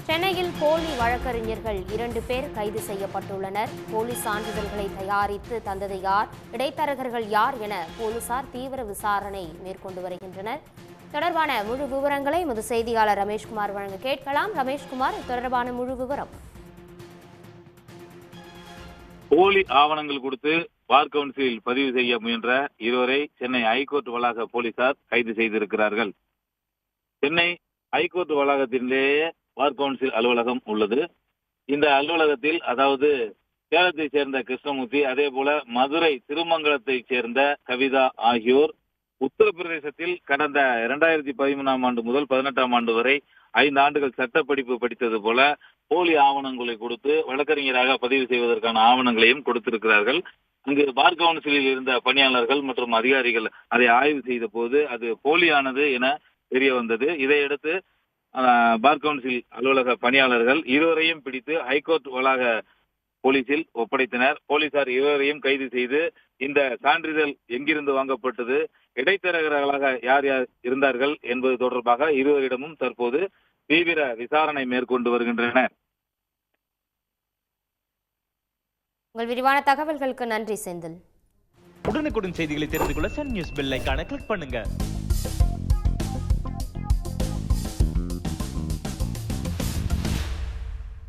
சென்னையில் போலி வழக்கறிஞர்கள் 2 பேர் கைது செய்யப்பட்டுள்ளனர். போலி சான்றிதழ்களை தயாரித்து தந்தது யார், இடைத்தரகர்கள் யார் என போலீசார் தீவிர விசாரணை மேற்கொண்டு வருகின்றனர். தொடர்பான முழு விவரங்களை எமது செய்தியாளர் ரமேஷ்குமார் வழங்க கேட்கலாம். ரமேஷ்குமார், தொடர்பான முழு விவரம். போலி ஆவணங்கள் கொடுத்து பார் கவுன்சிலில் பதிவு செய்ய முயன்ற இருவரை சென்னை ஐகோர்ட் வளாக போலீசார் கைது செய்திருக்கிறார்கள். சென்னை ஐகோர்ட் வளாகத்திலேயே பார் கவுன்சில் அலுவலகம் உள்ளது. இந்த அலுவலகத்தில் அதாவது சேலத்தை சேர்ந்த கிருஷ்ணமூர்த்தி, அதே போல மதுரை திருமங்கலத்தை சேர்ந்த கவிதா ஆகியோர் உத்தரப்பிரதேசத்தில் கடந்த 2013ஆம் ஆண்டு முதல் 18ஆம் ஆண்டு வரை 5 ஆண்டுகள் சட்டப்படிப்பு படித்தது போல போலி ஆவணங்களை கொடுத்து வழக்கறிஞராக பதிவு செய்வதற்கான ஆவணங்களையும் கொடுத்திருக்கிறார்கள். அங்கு பார் கவுன்சிலில் இருந்த பணியாளர்கள் மற்றும் அதிகாரிகள் அதை ஆய்வு செய்த போது அது போலியானது என தெரிய வந்தது. இதையடுத்து பார் கவுன்சில் அலுவலக பணியாளர்கள் இருவரையும் பிடித்து ஹைகோர்ட் வளாக போலீசில் ஒப்படைத்தனர். போலீசார் இருவரையும் கைது செய்து இந்த சான்றிதழ் எங்கிருந்து வாங்கப்பட்டது, இடைத்தரகர்களாக யார் யார் இருந்தார்கள் என்பது தொடர்பாக இருவரிடமும் தற்போது தீவிர விசாரணை மேற்கொண்டு வருகின்றனர். உங்கள் விரிவான தகவல்களுக்கு நன்றி செந்தில். உடனுக்குடன் செய்திகளை தெரிந்து கொள்ள சன் நியூஸ் பெல் ஐகானை கிளிக் பண்ணுங்க.